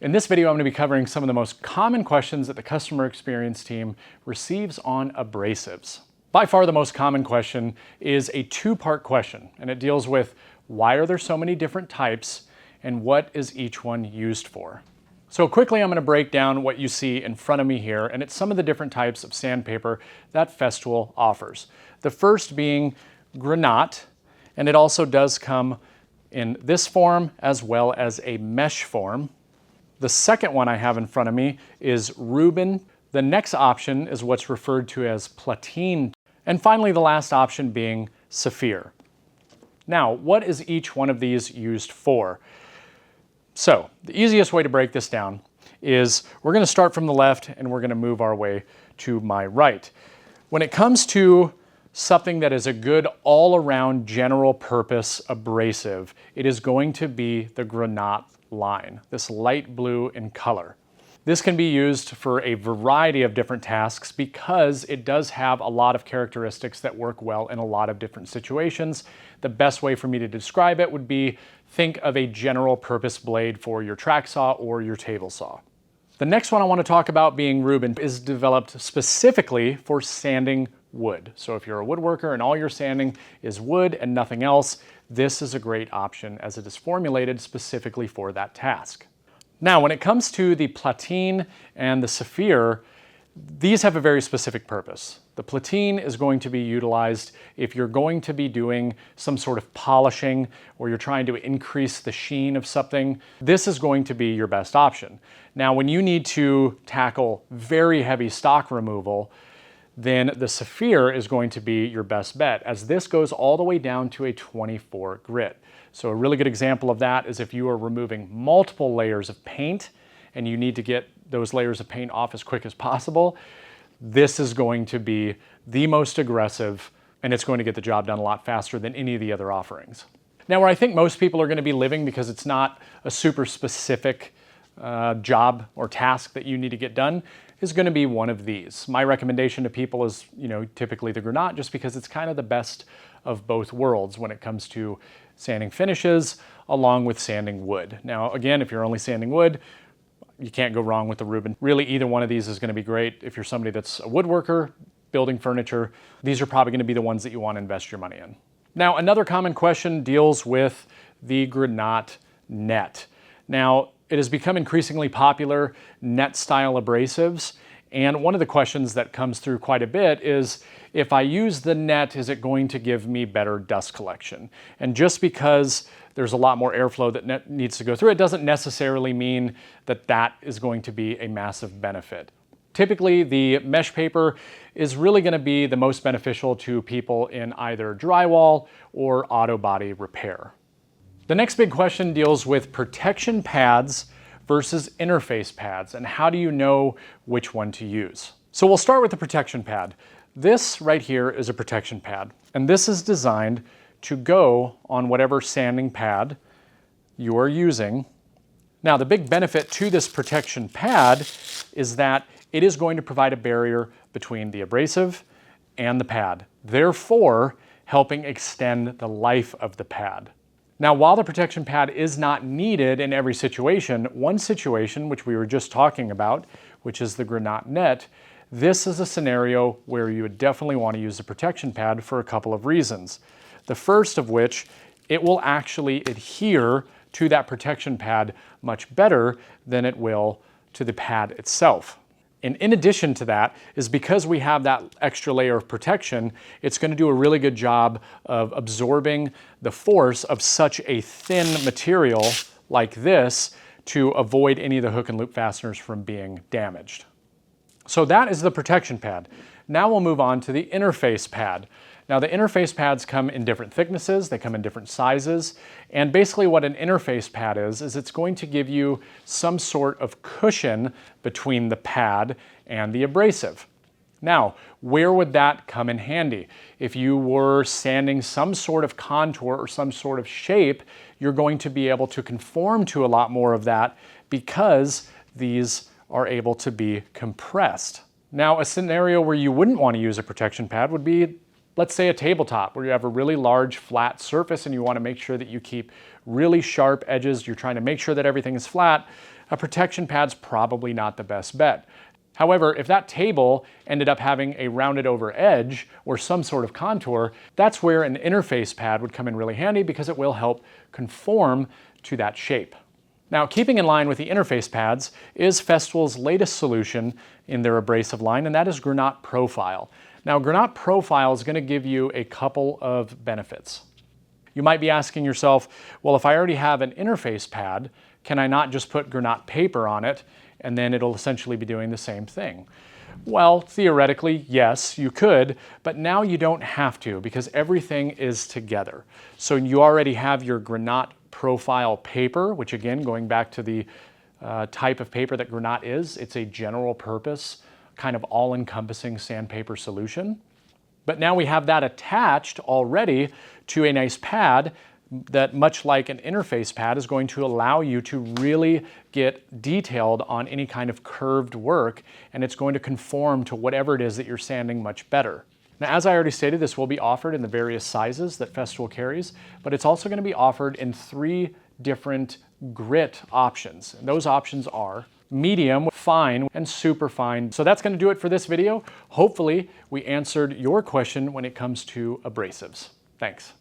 In this video, I'm going to be covering some of the most common questions that the customer experience team receives on abrasives. By far the most common question is a two-part question, and it deals with why are there so many different types and what is each one used for. So quickly, I'm going to break down what you see in front of me here, and it's some of the different types of sandpaper that Festool offers. The first being GRANAT, and it also does come in this form as well as a mesh form. The second one I have in front of me is Rubin. The next option is what's referred to as platine. And finally, the last option being Sapphire. Now, what is each one of these used for? So, the easiest way to break this down is we're going to start from the left and we're going to move our way to my right. When it comes to something that is a good all-around general purpose abrasive, it is going to be the GRANAT line, this light blue in color. This can be used for a variety of different tasks because it does have a lot of characteristics that work well in a lot of different situations. The best way for me to describe it would be think of a general purpose blade for your track saw or your table saw. The next one I want to talk about being Rubin is developed specifically for sanding wood. So if you're a woodworker and all you're sanding is wood and nothing else, this is a great option as it is formulated specifically for that task. Now, when it comes to the platine and the Sapphire, these have a very specific purpose. The platine is going to be utilized if you're going to be doing some sort of polishing or you're trying to increase the sheen of something. This is going to be your best option. Now, when you need to tackle very heavy stock removal, then the Sapphire is going to be your best bet, as this goes all the way down to a 24 grit. So a really good example of that is if you are removing multiple layers of paint and you need to get those layers of paint off as quick as possible, this is going to be the most aggressive and it's going to get the job done a lot faster than any of the other offerings. Now, where I think most people are going to be living, because it's not a super specific job or task that you need to get done, is going to be one of these. My recommendation to people is, typically the GRANAT, just because it's kind of the best of both worlds when it comes to sanding finishes along with sanding wood. Now, again, if you're only sanding wood, you can't go wrong with the Rubin. Really, either one of these is going to be great. If you're somebody that's a woodworker, building furniture, these are probably going to be the ones that you want to invest your money in. Now, another common question deals with the GRANAT net. Now, it has become increasingly popular, net-style abrasives, and one of the questions that comes through quite a bit is, if I use the net, is it going to give me better dust collection? And just because there's a lot more airflow that net needs to go through, it doesn't necessarily mean that that is going to be a massive benefit. Typically, the mesh paper is really going to be the most beneficial to people in either drywall or auto body repair. The next big question deals with protection pads versus interface pads, and how do you know which one to use? So we'll start with the protection pad. This right here is a protection pad, and this is designed to go on whatever sanding pad you are using. Now, the big benefit to this protection pad is that it is going to provide a barrier between the abrasive and the pad, therefore helping extend the life of the pad. Now, while the protection pad is not needed in every situation, one situation, which we were just talking about, which is the GRANAT net, this is a scenario where you would definitely want to use the protection pad for a couple of reasons. The first of which, it will actually adhere to that protection pad much better than it will to the pad itself. And in addition to that, is because we have that extra layer of protection, it's going to do a really good job of absorbing the force of such a thin material like this to avoid any of the hook and loop fasteners from being damaged. So that is the protection pad. Now we'll move on to the interface pad. Now, the interface pads come in different thicknesses, they come in different sizes, and basically what an interface pad is it's going to give you some sort of cushion between the pad and the abrasive. Now, where would that come in handy? If you were sanding some sort of contour or some sort of shape, you're going to be able to conform to a lot more of that because these are able to be compressed. Now, a scenario where you wouldn't want to use a protection pad would be, let's say, a tabletop where you have a really large flat surface and you want to make sure that you keep really sharp edges. You're trying to make sure that everything is flat. a protection pad's probably not the best bet. However, if that table ended up having a rounded over edge or some sort of contour, that's where an interface pad would come in really handy because it will help conform to that shape. Now, keeping in line with the interface pads is Festool's latest solution in their abrasive line, and that is GRANAT Profile. Now, GRANAT Profile is going to give you a couple of benefits. You might be asking yourself, well, if I already have an interface pad, can I not just put GRANAT paper on it and then it'll essentially be doing the same thing? Well, theoretically, yes, you could, but now you don't have to because everything is together. So you already have your GRANAT Profile paper, which again, going back to the type of paper that GRANAT is, it's a general purpose, kind of all-encompassing sandpaper solution. But now we have that attached already to a nice pad that, much like an interface pad, is going to allow you to really get detailed on any kind of curved work, and it's going to conform to whatever it is that you're sanding much better. Now, as I already stated, this will be offered in the various sizes that Festool carries, but it's also going to be offered in 3 different grit options. And those options are medium, fine, and super fine. So that's going to do it for this video. Hopefully, we answered your question when it comes to abrasives. Thanks.